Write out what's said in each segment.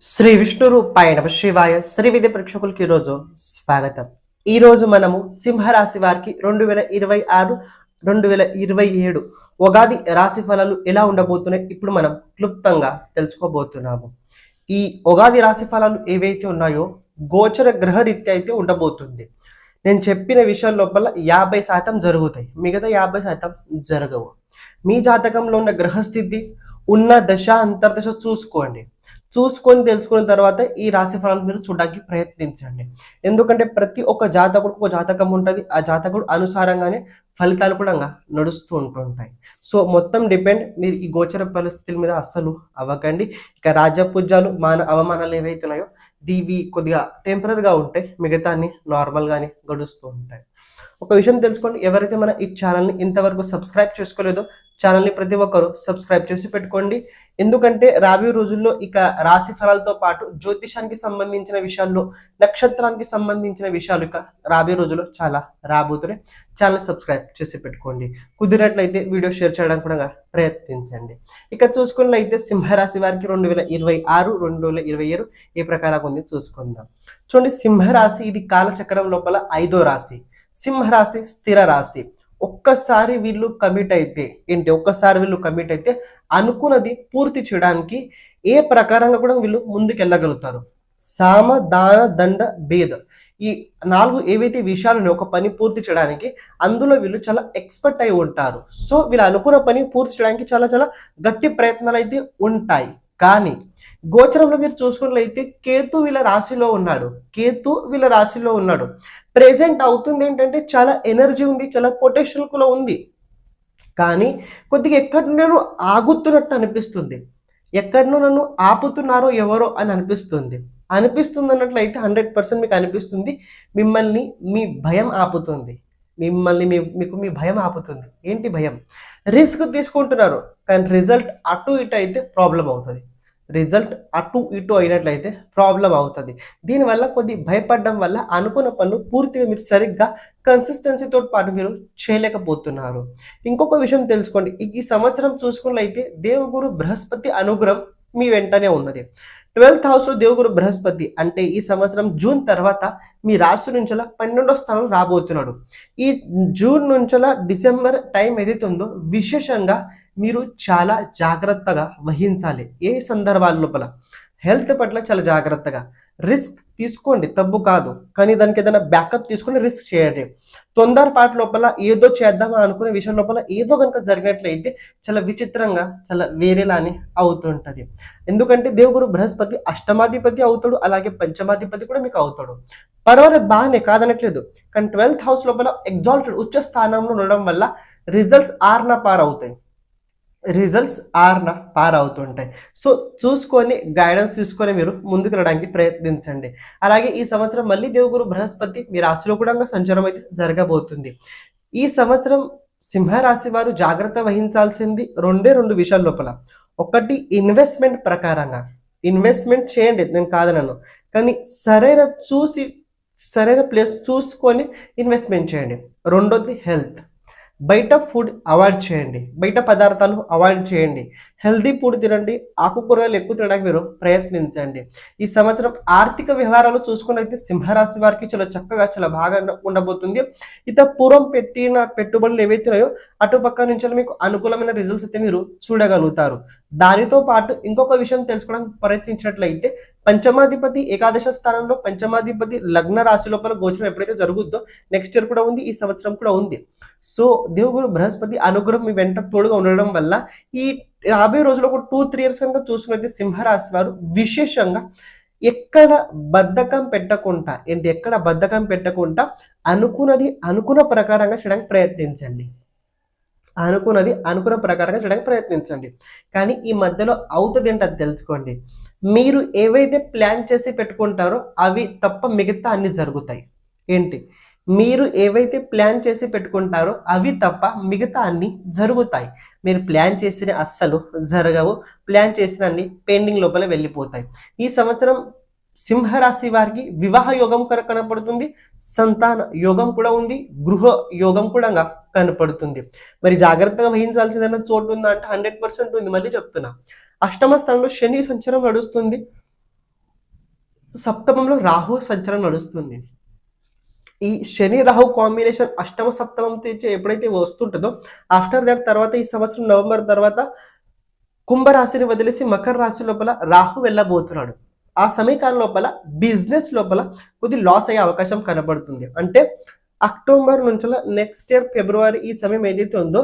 శ్రీ విష్ణు రూపాయ నమ శివాయ శ్రీ విద్య ప్రేక్షకులకి ఈరోజు స్వాగతం. ఈరోజు మనము సింహరాశి వారికి 2026 2027 ఉగాది రాశి ఫలాలు ఎలా ఉండబోతున్నాయి ఇప్పుడు మనం క్లుప్తంగా తెలుసుకోబోతున్నాము. ఈ ఉగాది రాశి ఫలాలు ఏవైతే ఉన్నాయో గోచర గ్రహ రీత్యా అయితే ఉండబోతుంది. నేను చెప్పిన విషయం లోపల 50% జరుగుతాయి, మిగతా 50% జరగవు. మీ జాతకంలో ఉన్న గ్రహస్థితి ఉన్న దశ అంతర్దశ చూసుకొని తెలుసుకున్న తర్వాత ఈ రాశి ఫలాలు మీరు చూడడానికి ప్రయత్నించండి. ఎందుకంటే ప్రతి ఒక్క జాతకుడికి ఒక జాతకం ఉంటుంది, ఆ జాతకుడు అనుసారంగానే ఫలితాలు కూడా నడుస్తూ ఉంటుంటాయి. సో మొత్తం డిపెండ్, మీరు ఈ గోచర పరిస్థితుల మీద అస్సలు అవ్వకండి. ఇక రాజపూజ్యాలు అవమానాలు ఏవైతే ఉన్నాయో ఇవి కొద్దిగా టెంపరీగా ఉంటాయి, మిగతా అన్ని నార్మల్గానే గడుస్తూ ఉంటాయి. ఒక విషయం తెలుసుకోండి, ఎవరైతే మన ఈ ఛానల్ని ఇంతవరకు సబ్స్క్రైబ్ చేసుకోలేదో ఛానల్ని ప్రతి ఒక్కరు సబ్స్క్రైబ్ చేసి పెట్టుకోండి. ఎందుకంటే రాబోయే రోజుల్లో ఇక రాశి ఫలాలతో పాటు జ్యోతిషానికి సంబంధించిన విషయాల్లో, నక్షత్రానికి సంబంధించిన విషయాలు ఇక రాబోయే రోజుల్లో చాలా రాబోతున్నాయి. ఛానల్ సబ్స్క్రైబ్ చేసి పెట్టుకోండి. కుదిరినట్లయితే వీడియో షేర్ చేయడానికి కూడా ప్రయత్నించండి. ఇక చూసుకున్నట్లయితే సింహరాశి వారికి 2026 2027 ఏ ప్రకారం ఉంది చూసుకుందాం. చూడండి, సింహరాశి ఇది కాలచక్రం లోపల 5వ రాశి. సింహరాశి స్థిర రాశి. ఒక్కసారి వీళ్ళు కమిట్ అయితే అనుకున్నది పూర్తి చేయడానికి ఏ ప్రకారంగా కూడా వీళ్ళు ముందుకెళ్ళగలుగుతారు. సామ దాన దండ భేద ఈ 4 ఏవైతే విషయాలు ఒక పని పూర్తి చేయడానికి అందులో వీళ్ళు చాలా ఎక్స్పర్ట్ అయి ఉంటారు. సో వీళ్ళు అనుకున్న పని పూర్తి చేయడానికి చాలా చాలా గట్టి ప్రయత్నాలు అయితే ఉంటాయి. కానీ గోచరంలో మీరు చూసుకున్నట్లయితే కేతు వీళ్ళ రాశిలో ఉన్నాడు. ప్రెజెంట్ అవుతుంది ఏంటంటే చాలా ఎనర్జీ ఉంది, చాలా పొటెన్షియల్ కూడా ఉంది. కానీ కొద్దిగా ఎక్కడో నేను ఆగుతున్నట్టు అనిపిస్తుంది, ఎక్కడనో నన్ను ఆపుతున్నారో ఎవరో అని అనిపిస్తుంది అన్నట్లయితే 100% మీకు అనిపిస్తుంది మిమ్మల్ని మీ భయం ఆపుతుంది. మీకు మీ భయం ఆపుతుంది. ఏంటి భయం? రిస్క్ తీసుకుంటున్నారు కానీ రిజల్ట్ అటు ఇటు అయితే ప్రాబ్లం అవుతుంది. అయినట్లయితే ప్రాబ్లం అవుతుంది. దీనివల్ల కొద్ది భయపడడం వల్ల అనుకున్న పనులు పూర్తిగా మీరు సరిగ్గా కన్సిస్టెన్సీతో పాటు మీరు చేయలేకపోతున్నారు. ఇంకొక విషయం తెలుసుకోండి, ఈ సంవత్సరం చూసుకున్నట్లయితే దేవగురు బృహస్పతి అనుగ్రహం మీ వెంటనే ఉన్నది. 12th హౌస్ లో దేవగురు బృహస్పతి అంటే ఈ సంవత్సరం జూన్ తర్వాత మీ రాశి నుంచలా 12వ స్థానం రాబోతున్నాడు. ఈ జూన్ నుంచలా డిసెంబర్ టైం ఏదైతే ఉందో విశేషంగా మీరు చాలా జాగ్రత్తగా వహించాలి. ఏ సందర్భాల లోపల హెల్త్ పట్ల చాలా జాగ్రత్తగా రిస్క్ తీసుకోండి, తప్పు కాదు, కానీ దానికి ఏదైనా బ్యాకప్ తీసుకుని రిస్క్ చేయండి. తొందరపాటు లోపల ఏదో చేద్దామని అనుకునే విషయం లోపల ఏదో కనుక జరిగినట్లయితే చాలా విచిత్రంగా చాలా వేరేలానే అవుతుంటది. ఎందుకంటే దేవగురు బృహస్పతి అష్టమాధిపతి అవుతాడు, అలాగే పంచమాధిపతి కూడా మీకు అవుతాడు. పర్వాలేదు, బాగానే కాదనట్లేదు. కానీ 12th హౌస్ లోపల ఎగ్జాల్టెడ్ ఉచ్చ స్థానంలో ఉండడం వల్ల రిజల్ట్స్ ఆర్న పారవుతుంటాయి. సో చూసుకొని గైడెన్స్ తీసుకొని మీరు ముందుకు వెళ్ళడానికి ప్రయత్నించండి. అలాగే ఈ సంవత్సరం మళ్ళీ దేవగురు బృహస్పతి మీ రాశిలో కూడా సంచారం అయితే జరగబోతుంది. ఈ సంవత్సరం సింహరాశి వారు జాగ్రత్త వహించాల్సింది రెండు విషయాల లోపల. ఒకటి, ఇన్వెస్ట్మెంట్ ప్రకారంగా ఇన్వెస్ట్మెంట్ చేయండి, నేను కాదనను, కానీ సరైన ప్లేస్ చూసుకొని ఇన్వెస్ట్మెంట్ చేయండి. రెండోది హెల్త్. బయట ఫుడ్ అవాయిడ్ చేయండి, బయట పదార్థాలు అవాయిడ్ చేయండి, హెల్దీ ఫుడ్ తినండి, ఆకుకూరలు ఎక్కువ తినడానికి మీరు ప్రయత్నించండి. ఈ సంవత్సరం ఆర్థిక వ్యవహారాలు చూసుకున్నైతే సింహరాశి వారికి చాలా చక్కగా చాలా బాగా ఉండబోతుంది. పూర్వం పెట్టిన పెట్టుబడులు ఏవైతే ఉన్నాయో అటుపక్క నుంచి మీకు అనుకూలమైన రిజల్ట్స్ అయితే మీరు చూడగలుగుతారు. దానితో పాటు ఇంకొక విషయం తెలుసుకోవడానికి ప్రయత్నించినట్లయితే పంచమాధిపతి ఏకాదశ స్థానంలో, పంచమాధిపతి లగ్న రాశి లోపల గోచరం ఎప్పుడైతే జరుగుద్దో నెక్స్ట్ ఇయర్ కూడా ఉంది, ఈ సంవత్సరం కూడా ఉంది. సో దేవగురు బృహస్పతి అనుగ్రహం మీ వెంట తోడుగా ఉండడం వల్ల ఈ 50 రోజులు ఒక 2-3 years కనుక చూసుకున్నైతే సింహరాశి వారు విశేషంగా ఎక్కడ బద్ధకం పెట్టకుండా అనుకున్నది అనుకున్న ప్రకారంగా చేయడానికి ప్రయత్నించండి. కానీ ఈ మధ్యలో అవుతుంది ఏంటి అది తెలుసుకోండి. మీరు ఏవైతే ప్లాన్ చేసి పెట్టుకుంటారో అవి తప్ప మిగతా అన్ని జరుగుతాయి. మీరు ఏవైతే ప్లాన్ చేసి పెట్టుకుంటారో అవి తప్ప మిగతా అన్ని జరుగుతాయి. మీరు ప్లాన్ చేసిన అస్సలు జరగవు, ప్లాన్ చేసిన అన్ని పెండింగ్ లోపల వెళ్ళిపోతాయి. ఈ సంవత్సరం సింహరాశి వారికి వివాహ యోగం కనపడుతుంది, సంతాన యోగం కూడా ఉంది, గృహ యోగం కూడా కనపడుతుంది. మరి జాగ్రత్తగా వహించాల్సిందన్న చోటు ఉందా అంటే 100% ఉంది. మళ్ళీ చెప్తున్నా, అష్టమ స్థానంలో శని సంచారం నడుస్తుంది. సప్తమంలో రాహు సంచారం నడుస్తుంది. ఈ శని రాహు కాంబినేషన్ అష్టమ సప్తమం నుంచి ఎప్పుడైతే వస్తుంటుందో ఆఫ్టర్ దట్ తర్వాత ఈ సంవత్సరం నవంబర్ తర్వాత కుంభరాశిని వదిలేసి మకర రాశి లోపల రాహు వెళ్ళబోతున్నాడు. ఆ సమయకాలం లోపల బిజినెస్ లోపల కొద్ది లాస్ అయ్యే అవకాశం కనబడుతుంది. అంటే అక్టోబర్ నుంచి నెక్స్ట్ ఇయర్ ఫిబ్రవరి ఈ సమయం ఏదైతే ఉందో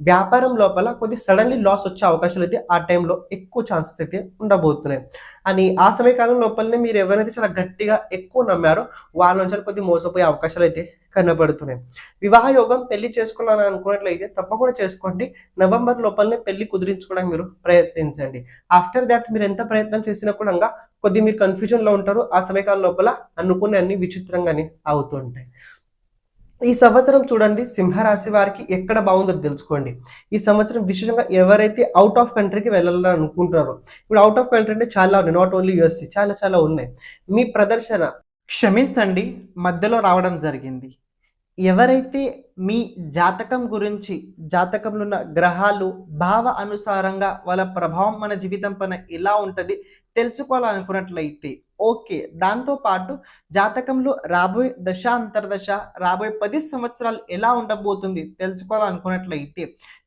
వ్యాపారం లోపల కొద్ది సడన్లీ లాస్ వచ్చే అవకాశాలు అయితే ఆ టైంలో ఎక్కువ ఛాన్సెస్ అయితే ఉండబోతున్నాయి. అని ఆ సమయకాలం లోపలనే మీరు ఎవరైతే చాలా గట్టిగా ఎక్కువ నమ్మారో వాళ్ళ నుంచి కొద్ది మోసపోయే అవకాశాలు అయితే కనబడుతున్నాయి. వివాహ యోగం పెళ్లి చేసుకోవాలని అనుకున్నట్లయితే తప్పకుండా చేసుకోండి. నవంబర్ లోపలనే పెళ్లి కుదిరించుకోవడానికి మీరు ప్రయత్నించండి. ఆఫ్టర్ దాట్ మీరు ఎంత ప్రయత్నం చేసినా కూడా కొద్ది మీరు కన్ఫ్యూజన్ లో ఉంటారు. ఆ సమయకాలం లోపల అనుకునే అన్ని విచిత్రంగానే అవుతూ ఉంటాయి. ఈ సంవత్సరం చూడండి సింహరాశి వారికి ఎక్కడ బాగుందో తెలుసుకోండి. ఈ సంవత్సరం విశేషంగా ఎవరైతే అవుట్ ఆఫ్ కంట్రీకి వెళ్ళాలని అనుకుంటారో, ఇప్పుడు అవుట్ ఆఫ్ కంట్రీ అంటే చాలా ఉన్నాయి, నాట్ ఓన్లీ యూఎస్ఏ, చాలా చాలా ఉన్నాయి. మీ ప్రదర్శన క్షమించండి మధ్యలో రావడం జరిగింది. ఎవరైతే మీ జాతకం గురించి జాతకంలో ఉన్న గ్రహాలు భావ అనుసారంగా వాళ్ళ ప్రభావం మన జీవితం పైన ఎలా ఉంటుంది తెలుసుకోవాలనుకున్నట్లయితే ఓకే, దాంతో పాటు జాతకంలో రాబోయే దశ అంతర్దశ రాబోయే 10 సంవత్సరాలు ఎలా ఉండబోతుంది తెలుసుకోవాలనుకున్నట్లయితే,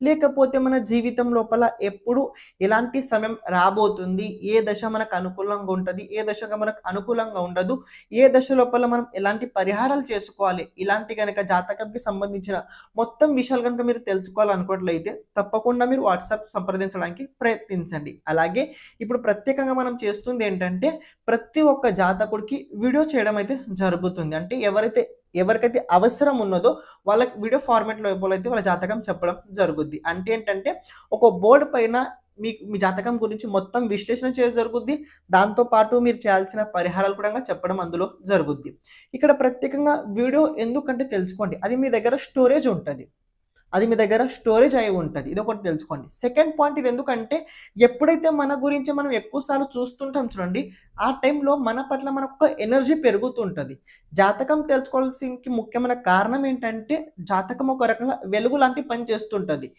లేకపోతే మన జీవితం లోపల ఎప్పుడు ఎలాంటి సమయం రాబోతుంది, ఏ దశ మనకు అనుకూలంగా ఉంటుంది, ఏ దశగా మనకు అనుకూలంగా ఉండదు, ఏ దశ లోపల మనం ఎలాంటి పరిహారాలు చేసుకోవాలి, ఇలాంటి కనుక జాతకంకి సంబంధించిన మొత్తం విషయాలు కనుక మీరు తెలుసుకోవాలనుకున్నట్లయితే తప్పకుండా మీరు వాట్సాప్ సంప్రదించడానికి ప్రయత్నించండి. అలాగే ఇప్పుడు ప్రత్యేకంగా మనం చేస్తుంది ఏంటంటే ప్రతి ఒక్క జాతకుడికి వీడియో చేయడం అయితే జరుగుతుంది. అంటే ఎవరికైతే అవసరం ఉన్నదో వాళ్ళకి వీడియో ఫార్మాట్ లో అయితే వాళ్ళ జాతకం చెప్పడం జరుగుద్ది. అంటే ఏంటంటే ఒక బోర్డు పైన మీ జాతకం గురించి మొత్తం విశ్లేషణ చేయడం జరుగుద్ది. దాంతో పాటు మీరు చేయాల్సిన పరిహారాలు కూడా చెప్పడం అందులో జరుగుద్ది. ఇక్కడ ప్రత్యేకంగా వీడియో ఎందుకంటే తెలుసుకోండి, అది మీ దగ్గర స్టోరేజ్ ఉంటుంది, అది మీ దగ్గర స్టోరేజ్ అయి ఉంటుంది. ఇది ఒకటి తెలుసుకోండి. సెకండ్ పాయింట్, ఇది ఎందుకంటే ఎప్పుడైతే మన గురించి మనం ఎక్కువసార్లు చూస్తుంటాం చూడండి, ఆ టైంలో మన పట్ల మనకు ఒక ఎనర్జీ పెరుగుతుంటుంది. జాతకం తెలుసుకోవాల్సిన ముఖ్యమైన కారణం ఏంటంటే జాతకం ఒక రకంగా వెలుగు లాంటి పని చేస్తుంటుంది.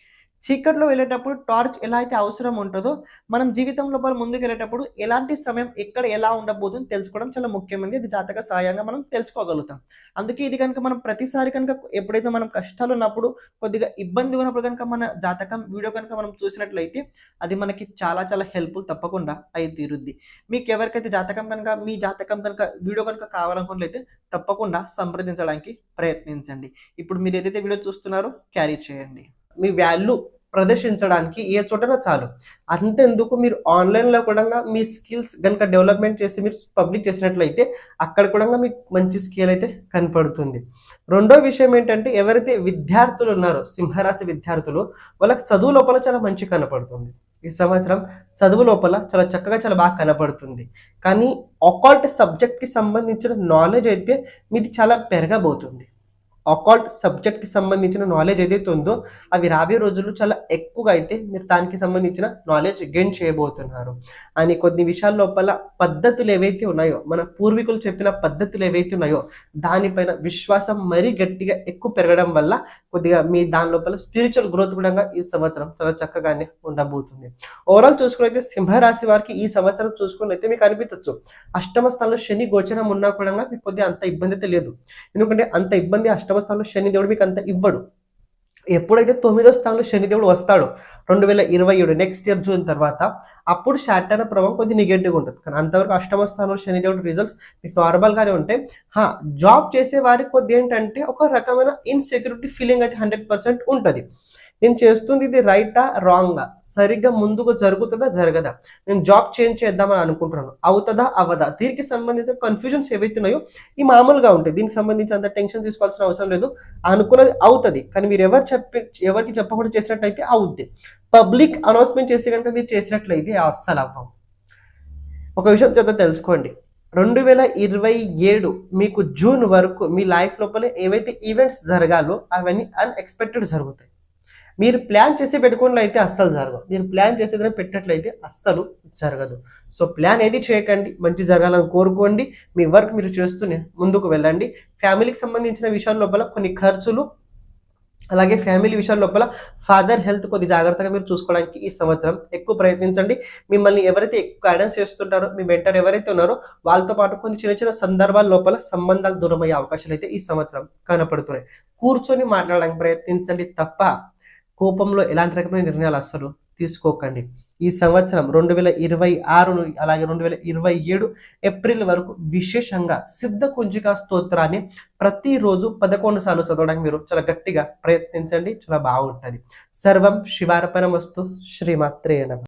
చీకట్లో వెళ్ళేటప్పుడు టార్చ్ ఎలా అయితే అవసరం ఉంటుందో మనం జీవితం లోపల ముందుకు వెళ్ళేటప్పుడు ఎలాంటి సమయం ఎక్కడ ఎలా ఉండబోతుందో తెలుసుకోవడం చాలా ముఖ్యమైనది. ఇది జాతక సహాయంగా మనం తెలుసుకోగలుగుతాం. అందుకే ఇది కనుక మనం ప్రతిసారి కనుక ఎప్పుడైతే మనం కష్టాలు ఉన్నప్పుడు కొద్దిగా ఇబ్బంది ఉన్నప్పుడు కనుక మన జాతకం వీడియో కనుక మనం చూసినట్లయితే అది మనకి చాలా చాలా హెల్ప్ఫుల్ తప్పకుండా అయి తీరుద్ది. మీకు ఎవరికైతే జాతకం కనుక మీ జాతకం కనుక వీడియో కనుక కావాలనుకున్నట్లయితే తప్పకుండా సంప్రదించడానికి ప్రయత్నించండి. ఇప్పుడు మీరు ఏదైతే వీడియో చూస్తున్నారో క్యారీ చేయండి. మీ వాల్యూ ప్రదర్శించడానికి ఏ చోటన చాలు. అంతెందుకు మీరు ఆన్లైన్లో కూడా మీ స్కిల్స్ కనుక డెవలప్మెంట్ చేసి మీరు పబ్లిక్ చేసినట్లయితే అక్కడ కూడా మీకు మంచి స్కిల్ అయితే కనపడుతుంది. రెండో విషయం ఏంటంటే ఎవరైతే విద్యార్థులు ఉన్నారో సింహరాశి విద్యార్థులు వాళ్ళకి చదువు లోపల చాలా మంచి కనపడుతుంది. ఈ సంవత్సరం చదువు లోపల చాలా చక్కగా చాలా బాగా కనపడుతుంది. కానీ అకల్ట్ సబ్జెక్ట్కి సంబంధించిన నాలెడ్జ్ అయితే మీది చాలా పెరగబోతుంది. అకల్ట్ సబ్జెక్ట్కి సంబంధించిన నాలెడ్జ్ ఏదైతే ఉందో అవి రాబోయే రోజుల్లో చాలా ఎక్కువగా అయితే మీరు దానికి సంబంధించిన నాలెడ్జ్ గెయిన్ చేయబోతున్నారు. అని కొన్ని విషయాల లోపల పద్ధతులు ఏవైతే ఉన్నాయో మన పూర్వీకులు చెప్పిన పద్ధతులు ఏవైతే ఉన్నాయో దానిపైన విశ్వాసం మరీ గట్టిగా ఎక్కువ పెరగడం వల్ల కొద్దిగా మీ దాని లోపల స్పిరిచువల్ గ్రోత్ కూడా ఈ సంవత్సరం చాలా చక్కగానే ఉండబోతుంది. ఓవరాల్ చూసుకున్నైతే సింహరాశి వారికి ఈ సంవత్సరం చూసుకున్నైతే మీకు అనిపించవచ్చు అష్టమ స్థానంలో శని గోచరం ఉన్నా కూడా మీకు కొద్దిగా అంత ఇబ్బంది అయితే లేదు. ఎందుకంటే అంత ఇబ్బంది అష్టమ స్థానంలో శని దేవుడు మీకు అంత ఇవ్వడు. ఎప్పుడైతే 9వ స్థానంలో శనిదేవుడు వస్తాడో 2027 నెక్స్ట్ ఇయర్ జూన్ తర్వాత అప్పుడు శాటర్న్ ప్రభావం కొద్ది నెగటివ్గా ఉంటుంది. కానీ అంతవరకు అష్టమ స్థానంలో శనిదేవుడు రిజల్ట్స్ మీకు నార్మల్గానే ఉంటాయి. జాబ్ చేసే వారికి కొద్ది ఏంటంటే ఒక రకమైన ఇన్సెక్యూరిటీ ఫీలింగ్ అయితే 100% ఉంటుంది. నేను చేస్తుంది ఇది రైటా రాంగా, సరిగ్గా ముందుకు జరుగుతుందా జరగదా, నేను జాబ్ చేంజ్ చేద్దామని అనుకుంటున్నాను అవుతుందా అవ్వదా, దీనికి సంబంధించిన కన్ఫ్యూజన్స్ ఏవైతున్నాయో ఈ మామూలుగా ఉంటాయి. దీనికి సంబంధించి అంత టెన్షన్ తీసుకోవాల్సిన అవసరం లేదు. అనుకున్నది అవుతుంది, కానీ మీరు ఎవరికి చెప్పకుండా చేసినట్లయితే అవుద్ది. పబ్లిక్ అనౌన్స్మెంట్ చేసి కనుక మీరు చేసినట్లయితే అస్సలు అవ్వం. ఒక విషయం చేత తెలుసుకోండి, 2027 మీకు జూన్ వరకు మీ లైఫ్ లోపల ఏవైతే ఈవెంట్స్ జరగాలో అవన్నీ అన్ఎక్స్పెక్టెడ్ జరుగుతాయి. మీరు ప్లాన్ చేసి పెట్టుకున్నట్లయితే అస్సలు జరగదు, మీరు ప్లాన్ చేసేదని పెట్టినట్లయితే అస్సలు జరగదు. సో ప్లాన్ ఏది చేయకండి, మంచి జరగాలని కోరుకోండి, మీ వర్క్ మీరు చేస్తూనే ముందుకు వెళ్ళండి. ఫ్యామిలీకి సంబంధించిన విషయాల లోపల కొన్ని ఖర్చులు అలాగే ఫ్యామిలీ విషయాల లోపల ఫాదర్ హెల్త్ కొద్ది జాగ్రత్తగా మీరు చూసుకోవడానికి ఈ సంవత్సరం ఎక్కువ ప్రయత్నించండి. మిమ్మల్ని ఎవరైతే ఎక్కువ గైడెన్స్ చేస్తుంటారో, మీ మెంటర్ ఎవరైతే ఉన్నారో వాళ్ళతో పాటు కొన్ని చిన్న చిన్న సందర్భాల లోపల సంబంధాలు దూరమయ్యే అవకాశాలు అయితే ఈ సంవత్సరం కనపడుతున్నాయి. కూర్చొని మాట్లాడడానికి ప్రయత్నించండి తప్ప కోపంలో ఎలాంటి రకమైన నిర్ణయాలు అస్సలు తీసుకోకండి. ఈ సంవత్సరం 2026 అలాగే 2027 ఏప్రిల్ వరకు విశేషంగా సిద్ధ కుంజికా స్తోత్రాన్ని ప్రతిరోజు 11 సార్లు చదవడానికి మీరు చాలా గట్టిగా ప్రయత్నించండి. చాలా బాగుంటది. సర్వం శివార్పణమస్తు. శ్రీమాత్రే నమః.